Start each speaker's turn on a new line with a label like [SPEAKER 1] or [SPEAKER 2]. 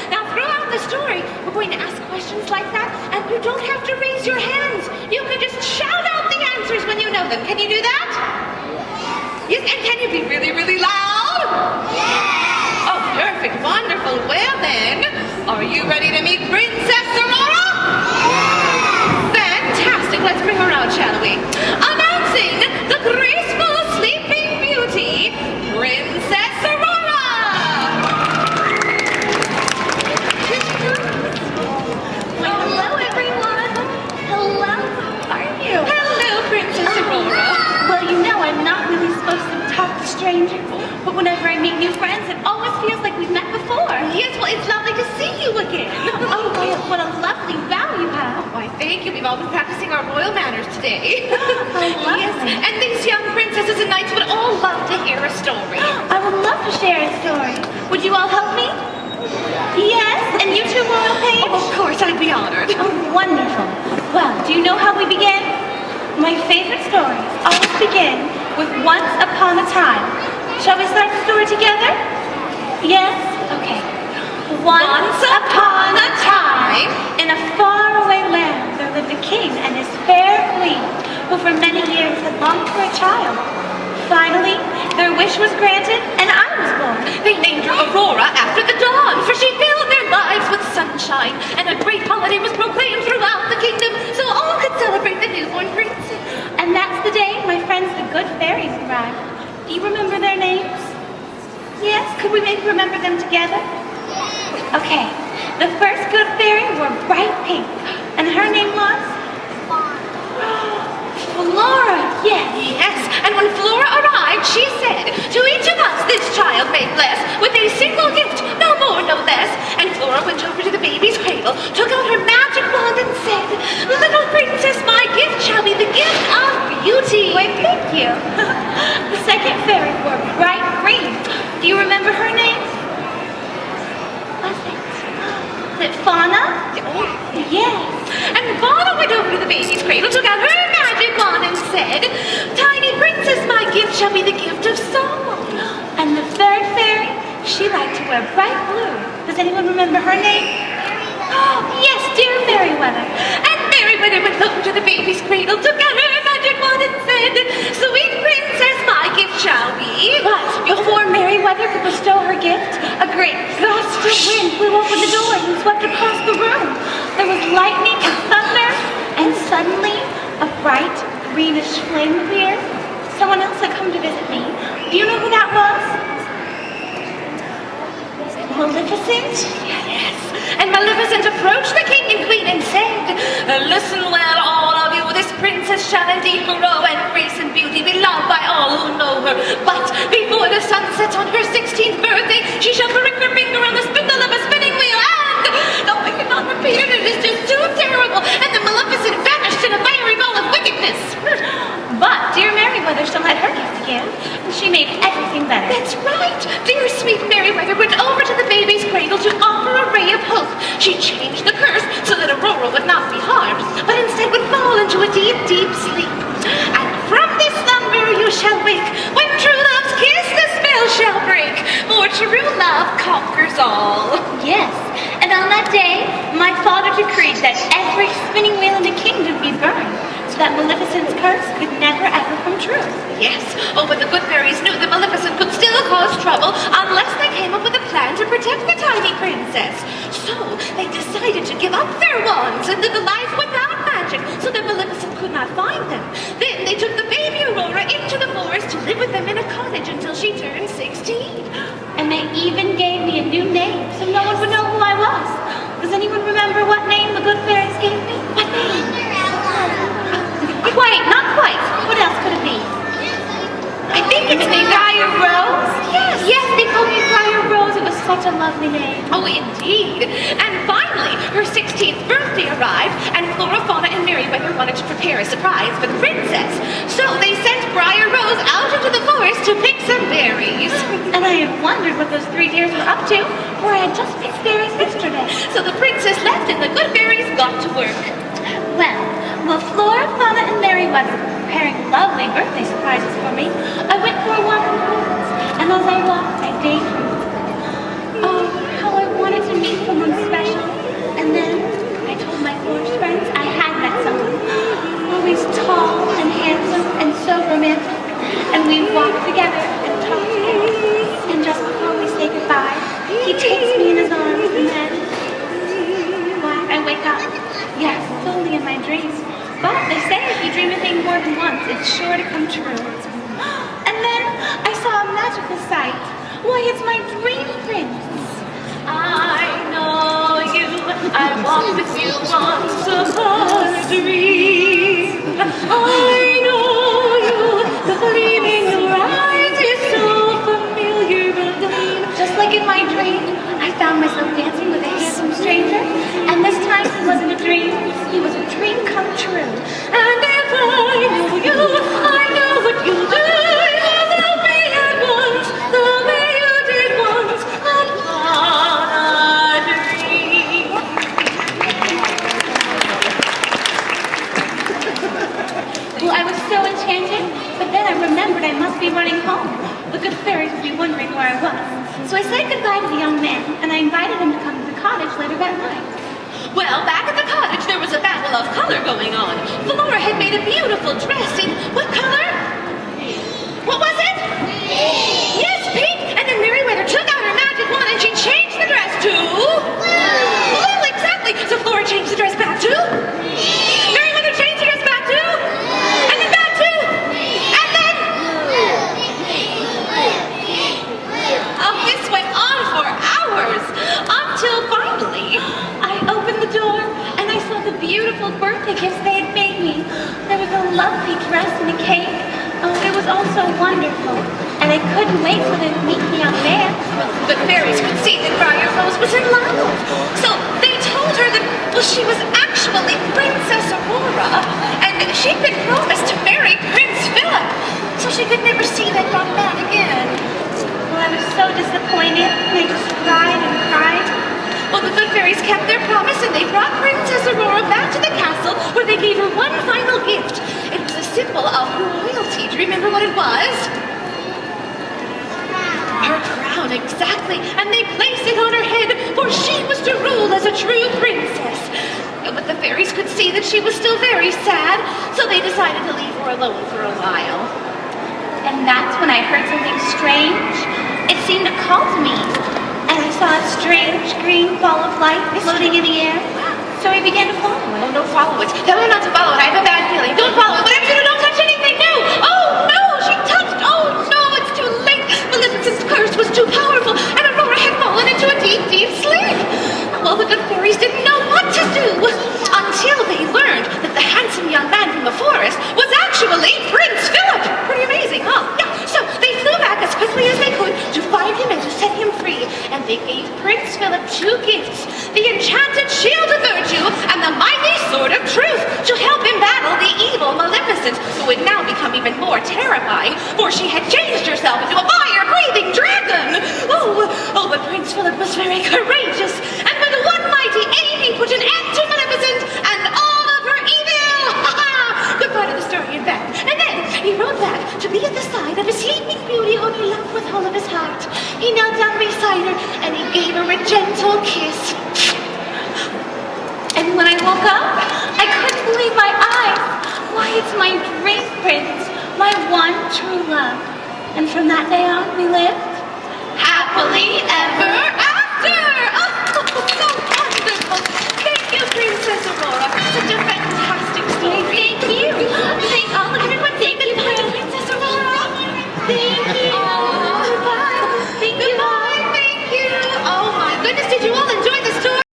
[SPEAKER 1] Now, throughout the story, we're going to ask questions like that, and you don't have to raise your hands. You can just shout out the answers when you know them. Can you do that? Yes, and can you be really, really loud? Yes! Oh, perfect, wonderful. Well then, are you ready to meet Princess Aurora? Yes! Fantastic, let's bring her out, shall we? Announcing the graceful sleeping beauty, Princess Aurora!
[SPEAKER 2] Well, hello, everyone. Hello, how are you?
[SPEAKER 1] Hello, Princess Aurora.
[SPEAKER 2] Well, you know I'm not really supposed to talk to strangers, but whenever I meet new friends, it always feels like we've met before.
[SPEAKER 1] Yes, well, it's lovely to see you again.
[SPEAKER 2] Oh, well, what a lovely bow you have.
[SPEAKER 1] Why, thank you. We've all been practicing our royal manners today.
[SPEAKER 2] I love
[SPEAKER 1] Yes,
[SPEAKER 2] it.
[SPEAKER 1] and these young princesses and knights would all love to hear a story.
[SPEAKER 2] I would love to share a story. Would you all help me? Yes, and you too, Royal Page?
[SPEAKER 1] Oh, of course, I'd be honored.
[SPEAKER 2] Oh, wonderful. Well, do you know how we begin? My favorite stories always begin with once upon a time. Shall we start the story together? Yes? Okay. Once upon a time, in a faraway land, there lived a king and his fair queen, who for many years had longed for a child. Finally, their wish was granted, and I was born.
[SPEAKER 1] They named her Aurora after the dawn, for she filled their lives with sunshine, and a great holiday was proclaimed throughout the kingdom, so all could celebrate the newborn princess.
[SPEAKER 2] And that's the day my friends the good fairies arrived. Do you remember their names? Yes? Could we maybe remember them together? Okay. The first good fairy wore bright pink, and her name was? Flora.
[SPEAKER 1] Yes, and when Flora arrived, she said, "To each of us this child may bless with a single gift, no more, no less." And Flora went over to the baby's cradle, took out her magic wand and said, "Little princess, my gift shall be the gift of beauty."
[SPEAKER 2] Wait, thank you. The second fairy wore bright green. Do you remember her name? Was it Fauna?
[SPEAKER 1] Oh,
[SPEAKER 2] Yes.
[SPEAKER 1] and Fauna went over to the baby's cradle, took out her magic wand and said, "Tiny princess, my gift shall be the gift of song."
[SPEAKER 2] And the third fairy, she liked to wear bright blue. Does anyone remember her name? Oh, yes, dear Merryweather.
[SPEAKER 1] And Merryweather went over to the baby's cradle, took out her magic wand and said, "Sweet princess, my gift shall be."
[SPEAKER 2] But before Merryweather could bestow her gift, a great gust of wind blew open the doors and swept across the room. There was lightning and thunder, and suddenly a bright greenish flame appeared. Someone else had come to visit me. Do you know who that was? Maleficent?
[SPEAKER 1] Yes, and Maleficent approached the king and queen and said, "Listen well, all of you, this princess shall indeed grow and grace and beauty be loved by all who know her. But before the sun sets on her 16th birthday, she shall prick her finger on the spindle of a spinning wheel, and..." No, I cannot repeat it, it is just too terrible. And the Maleficent vanished in a fiery ball of wickedness.
[SPEAKER 2] But dear Merryweather still had her gift again, and she made everything better.
[SPEAKER 1] That's right. Dear sweet Merryweather went over to the baby's cradle to offer a ray of hope. She changed the curse so that Aurora would not be harmed, but instead would fall into a deep, deep sleep. And from this slumber you shall wake. When true love's kiss the spell shall break, for true love conquers all.
[SPEAKER 2] Yes, and on that day, my father decreed that every spinning wheel in the kingdom be burned, so that Maleficent's curse could never ever come true.
[SPEAKER 1] Yes, oh, but the good fairies knew that Maleficent could still cause trouble unless they came up with a plan to protect the tiny princess. So they decided to give up their wands and live a life without magic so that Maleficent could not find them. Then they took the baby Aurora into the forest to live with them in a cottage until she turned 16.
[SPEAKER 2] And they even gave me a new name, so no one would know who I was. Does anyone remember what name the good fairies gave me? What name? Quite, not quite. What else could it be?
[SPEAKER 1] I think it's named
[SPEAKER 2] Briar Rose?
[SPEAKER 1] Yes.
[SPEAKER 2] Yes, they called me Briar Rose. It was such a lovely name.
[SPEAKER 1] Oh, indeed. And finally, her 16th birthday arrived, and Flora, Fauna, and Merryweather wanted to prepare a surprise for the princess. So they sent Briar Rose out into the forest to pick some berries.
[SPEAKER 2] And I had wondered what those three dears were up to, for I had just picked berries yesterday.
[SPEAKER 1] So the princess left, and the good fairies got to work.
[SPEAKER 2] Well, Flora, Fauna, and Merryweather were preparing lovely birthday surprises for me. I went for a walk in the woods, and as I walked, I daydreamed. Oh, how I wanted to And we walk together and talk together. And just before we say goodbye, he takes me in his arms and then, why, I wake up. Yes, only in my dreams. But they say if you dream a thing more than once, it's sure to come true. And then I saw a magical sight. Why, it's my dream prince.
[SPEAKER 1] I know you, I walked with you once upon a dream. I know you, the gleam in your eyes is so familiar a gleam.
[SPEAKER 2] Just like in my dream, I found myself dancing with a handsome stranger, and this time he wasn't a dream, he was a dream come true.
[SPEAKER 1] And if I know you, I know what you do. You love me at once, the way you did once upon a dream.
[SPEAKER 2] Well, I was so enchanted, but then I remembered I must be running home. The good fairies would be wondering where I was. So I said goodbye to the young man, and I invited him to come to the cottage later that night.
[SPEAKER 1] Well, back at the cottage, there was a battle of color going on. Flora had made a beautiful dress in what color? What was it? Yes, pink. And then Meriwether took out her magic wand and she changed the dress to blue. Exactly. So Flora changed the dress back to Meriwether changed the dress back to and then back to and then oh, this went on for hours until finally
[SPEAKER 2] I opened the door, and I saw the beautiful birthday gifts they had made me. There was a lovely dress and a cake. Oh, it was all so wonderful, and I couldn't wait for them to meet me out there.
[SPEAKER 1] But fairies could see that Briar Rose was in love. So they told her that, well, she was actually Princess Aurora, and she'd been promised to marry Prince Philip. So she could never see that young man again.
[SPEAKER 2] Well, I was so disappointed, and I just cried and cried.
[SPEAKER 1] Well, the good fairies kept their promise, and they brought Princess Aurora back to the castle, where they gave her one final gift. It was a symbol of royalty. Do you remember what it was? Her crown, exactly. And they placed it on her head, for she was to rule as a true princess. But the fairies could see that she was still very sad, so they decided to leave her alone for a while.
[SPEAKER 2] And that's when I heard something strange. It seemed to call to me. And I saw a strange green ball of light floating in the air. So I began to follow it.
[SPEAKER 1] Oh, don't follow it. Tell her not to follow it. I have a bad feeling. Don't follow it. Whatever you do, don't touch anything new. Oh, no, she touched. Oh, no, it's too late. Maleficent's curse was too powerful, and Aurora had fallen into a deep, deep sleep. Well, the good fairies didn't know what to do until they learned that the handsome young man from the forest was actually Prince Philip. Pretty amazing, huh? Yeah, so they flew back as quickly as they could to find him and to set him free. And they gave Prince Philip two gifts, the enchanted shield of virtue and the mighty sword of truth, to help him battle the evil Maleficent, who had now become even more terrifying, for she had changed herself into a fire-breathing dragon. Oh, but Prince Philip was very courageous, and with one mighty aim, he put an end to Maleficent and all of her evil. Good part of the story in fact. And then he rode back to be at the side of a sleeping beauty whom he loved with all of his heart. He knelt down beside her, and he gave her a gentle kiss.
[SPEAKER 2] And when I woke up, I couldn't believe my eyes. Why, it's my dream prince, my one true love. And from that day on, we lived
[SPEAKER 1] Happily ever after.